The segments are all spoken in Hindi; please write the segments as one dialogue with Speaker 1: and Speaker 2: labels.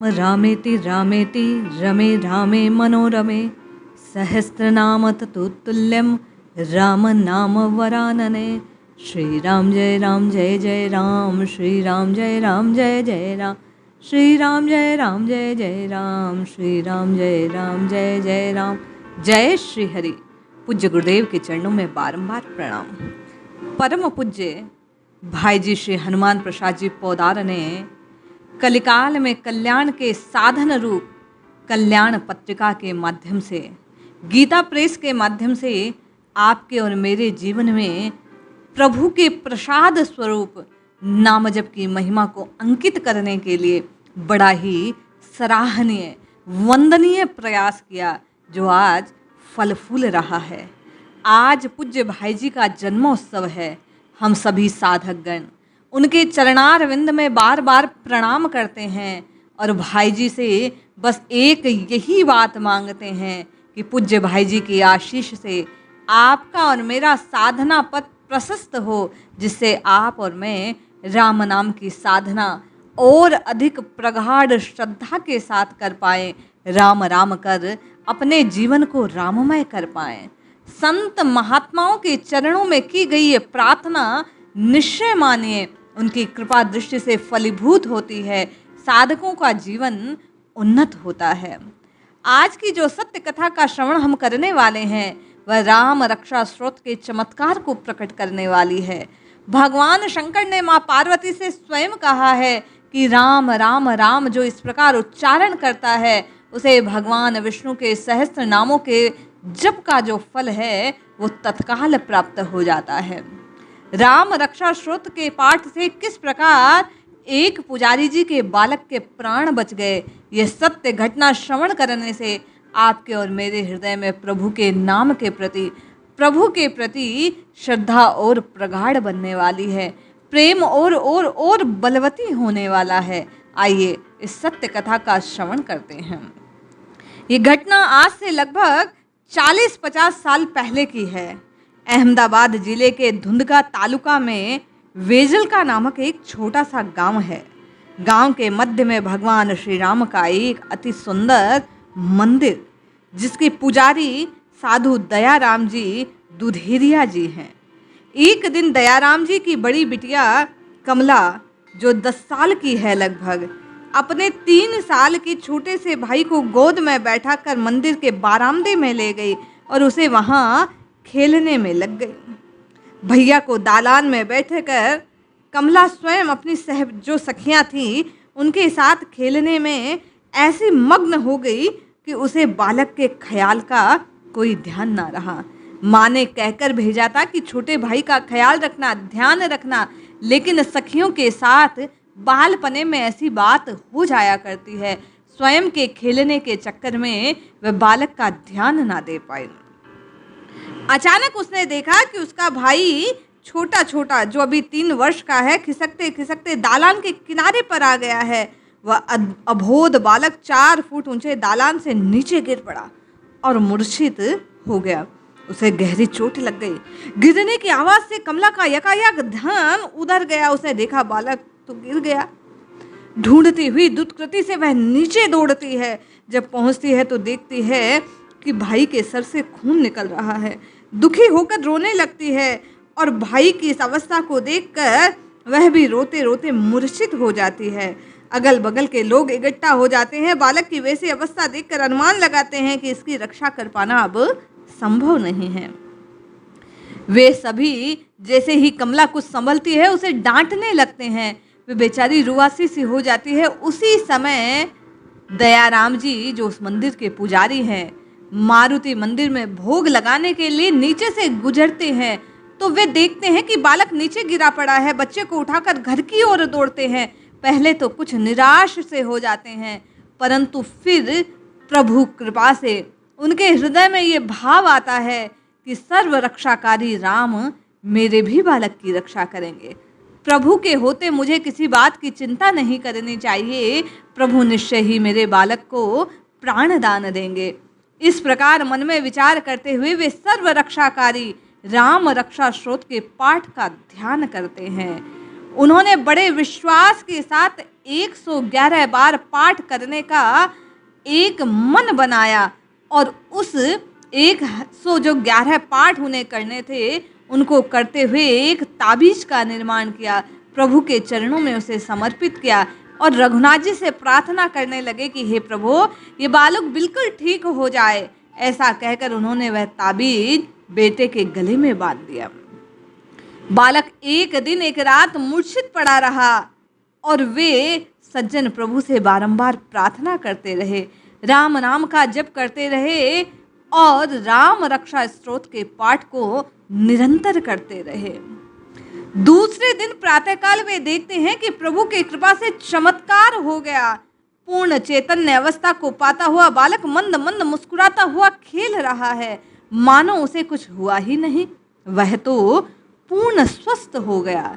Speaker 1: रामेति रामेति रमे रामे मनोरमे सहस्रनाम ततुल्यं राम नाम वरानने। श्री राम जय राम जय जय राम, श्री राम जय राम जय जय राम, श्री राम जय राम जय जय राम, श्री राम जय राम जय जय राम। जय श्री हरि। पूज्य गुरुदेव के चरणों में बारंबार प्रणाम। परम पूज्य भाई जी श्री हनुमान प्रसाद जी पोदार ने कलिकाल में कल्याण के साधन रूप कल्याण पत्रिका के माध्यम से, गीता प्रेस के माध्यम से आपके और मेरे जीवन में प्रभु के प्रसाद स्वरूप नाम जप की महिमा को अंकित करने के लिए बड़ा ही सराहनीय वंदनीय प्रयास किया, जो आज फल फूल रहा है। आज पूज्य भाई जी का जन्मोत्सव है। हम सभी साधकगण उनके चरणारविंद में बार बार प्रणाम करते हैं और भाई जी से बस एक यही बात मांगते हैं कि पूज्य भाई जी की आशीष से आपका और मेरा साधना पथ प्रशस्त हो, जिससे आप और मैं राम नाम की साधना और अधिक प्रगाढ़ श्रद्धा के साथ कर पाएं, राम राम कर अपने जीवन को राममय कर पाएं। संत महात्माओं के चरणों में की गई ये प्रार्थना निश्चय मानिए उनकी कृपा दृष्टि से फलीभूत होती है, साधकों का जीवन उन्नत होता है। आज की जो सत्य कथा का श्रवण हम करने वाले हैं वह राम रक्षा स्रोत के चमत्कार को प्रकट करने वाली है। भगवान शंकर ने माँ पार्वती से स्वयं कहा है कि राम राम राम जो इस प्रकार उच्चारण करता है उसे भगवान विष्णु के सहस्त्र नामों के जप का जो फल है वो तत्काल प्राप्त हो जाता है। राम रक्षा स्रोत के पाठ से किस प्रकार एक पुजारी जी के बालक के प्राण बच गए, यह सत्य घटना श्रवण करने से आपके और मेरे हृदय में प्रभु के नाम के प्रति, प्रभु के प्रति श्रद्धा और प्रगाढ़ बनने वाली है, प्रेम और बलवती होने वाला है। आइए इस सत्य कथा का श्रवण करते हैं। ये घटना आज से लगभग 40-50 साल पहले की है। अहमदाबाद जिले के धुंधका तालुका में वेजलका नामक एक छोटा सा गांव है। गांव के मध्य में भगवान श्री राम का एक अति सुंदर मंदिर, जिसके पुजारी साधु दयाराम जी दुधेरिया जी हैं। एक दिन दयाराम जी की बड़ी बिटिया कमला, जो 10 साल की है लगभग, अपने 3 साल के छोटे से भाई को गोद में बैठा कर मंदिर के बारामदे में ले गई और उसे वहां खेलने में लग गई। भैया को दालान में बैठे कर कमला स्वयं अपनी जो सखियां थी उनके साथ खेलने में ऐसी मग्न हो गई कि उसे बालक के ख्याल का कोई ध्यान ना रहा। माँ ने कहकर भेजा था कि छोटे भाई का ख्याल रखना, ध्यान रखना, लेकिन सखियों के साथ बालपने में ऐसी बात हो जाया करती है। स्वयं के खेलने के चक्कर में वह बालक का ध्यान ना दे पाई। अचानक उसने देखा कि उसका भाई छोटा छोटा, जो अभी 3 वर्ष का है, खिसकते खिसकते दालान के किनारे पर आ गया है। वह अबोध बालक 4 फुट ऊंचे दालान से नीचे गिर पड़ा और मूर्छित हो गया। उसे गहरी चोट लग गई। गिरने की आवाज से कमला का यकायक ध्यान उधर गया। उसने देखा बालक तो गिर गया। ढूंढती हुई दुष्कृति से वह नीचे दौड़ती है। जब पहुंचती है तो देखती है कि भाई के सर से खून निकल रहा है। दुखी होकर रोने लगती है और भाई की इस अवस्था को देखकर वह भी रोते रोते मूर्छित हो जाती है। अगल बगल के लोग इकट्ठा हो जाते हैं। बालक की वैसी अवस्था देखकर अनुमान लगाते हैं कि इसकी रक्षा कर पाना अब संभव नहीं है। वे सभी जैसे ही कमला कुछ संभलती है उसे डांटने लगते हैं। वे बेचारी रुआसी सी हो जाती है। उसी समय दयाराम जी, जो उस मंदिर के पुजारी हैं, मारुति मंदिर में भोग लगाने के लिए नीचे से गुजरते हैं तो वे देखते हैं कि बालक नीचे गिरा पड़ा है। बच्चे को उठाकर घर की ओर दौड़ते हैं। पहले तो कुछ निराश से हो जाते हैं, परंतु फिर प्रभु कृपा से उनके हृदय में ये भाव आता है कि सर्व रक्षाकारी राम मेरे भी बालक की रक्षा करेंगे। प्रभु के होते मुझे किसी बात की चिंता नहीं करनी चाहिए। प्रभु निश्चय ही मेरे बालक को प्राण दान देंगे। इस प्रकार मन में विचार करते हुए वे सर्व रक्षाकारी राम रक्षा स्रोत के पाठ का ध्यान करते हैं। उन्होंने बड़े विश्वास के साथ 111 बार पाठ करने का एक मन बनाया और उस 111 पाठ उन्हें करने थे, उनको करते हुए एक ताबीज का निर्माण किया, प्रभु के चरणों में उसे समर्पित किया और रघुनाथ जी से प्रार्थना करने लगे कि हे प्रभु, ये बालक बिल्कुल ठीक हो जाए। ऐसा कहकर उन्होंने वह ताबीज बेटे के गले में बांध दिया। बालक एक दिन एक रात मूर्छित पड़ा रहा और वे सज्जन प्रभु से बारंबार प्रार्थना करते रहे, राम नाम का जप करते रहे और राम रक्षा स्तोत्र के पाठ को निरंतर करते रहे। दूसरे दिन प्रातःकाल वे देखते हैं कि प्रभु की कृपा से चमत्कार हो गया। पूर्ण चैतन्य अवस्था को पाता हुआ बालक मंद मंद मुस्कुराता हुआ खेल रहा है, मानो उसे कुछ हुआ ही नहीं। वह तो पूर्ण स्वस्थ हो गया।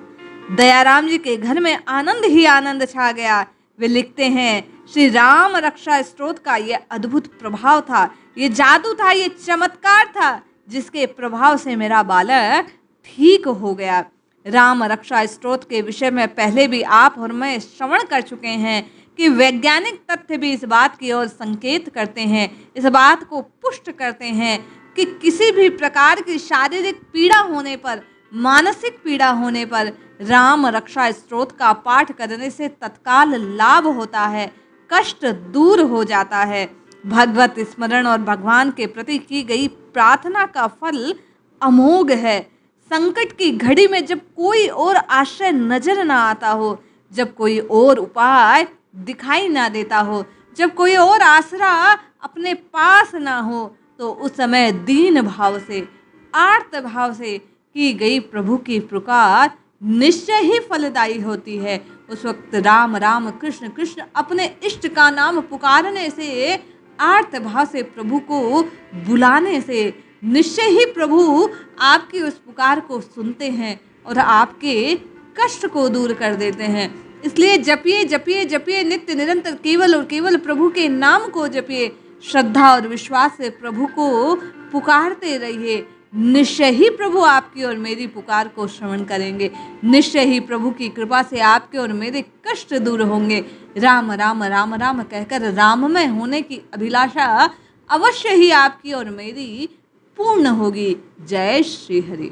Speaker 1: दयाराम जी के घर में आनंद ही आनंद छा गया। वे लिखते हैं, श्री राम रक्षा स्तोत्र का यह अद्भुत प्रभाव था, ये जादू था, ये चमत्कार था, जिसके प्रभाव से मेरा बालक ठीक हो गया। राम रक्षा स्तोत्र के विषय में पहले भी आप और मैं श्रवण कर चुके हैं कि वैज्ञानिक तथ्य भी इस बात की ओर संकेत करते हैं, इस बात को पुष्ट करते हैं कि किसी भी प्रकार की शारीरिक पीड़ा होने पर, मानसिक पीड़ा होने पर राम रक्षा स्तोत्र का पाठ करने से तत्काल लाभ होता है, कष्ट दूर हो जाता है। भगवत स्मरण और भगवान के प्रति की गई प्रार्थना का फल अमोघ है। संकट की घड़ी में जब कोई और आश्रय नजर ना आता हो, जब कोई और उपाय दिखाई ना देता हो, जब कोई और आसरा अपने पास ना हो, तो उस समय दीन भाव से, आर्त भाव से की गई प्रभु की पुकार निश्चय ही फलदायी होती है। उस वक्त राम राम कृष्ण कृष्ण अपने इष्ट का नाम पुकारने से, आर्त भाव से प्रभु को बुलाने से निश्चय ही प्रभु आपकी उस पुकार को सुनते हैं और आपके कष्ट को दूर कर देते हैं। इसलिए जपिए जपिए जपिए नित्य निरंतर, केवल और केवल प्रभु के नाम को जपिए, श्रद्धा और विश्वास से प्रभु को पुकारते रहिए। निश्चय ही प्रभु आपकी और मेरी पुकार को श्रवण करेंगे, निश्चय ही प्रभु की कृपा से आपके और मेरे कष्ट दूर होंगे। राम राम राम राम कहकर राममय होने की अभिलाषा अवश्य ही आपकी और मेरी पूर्ण होगी। जय श्री हरि।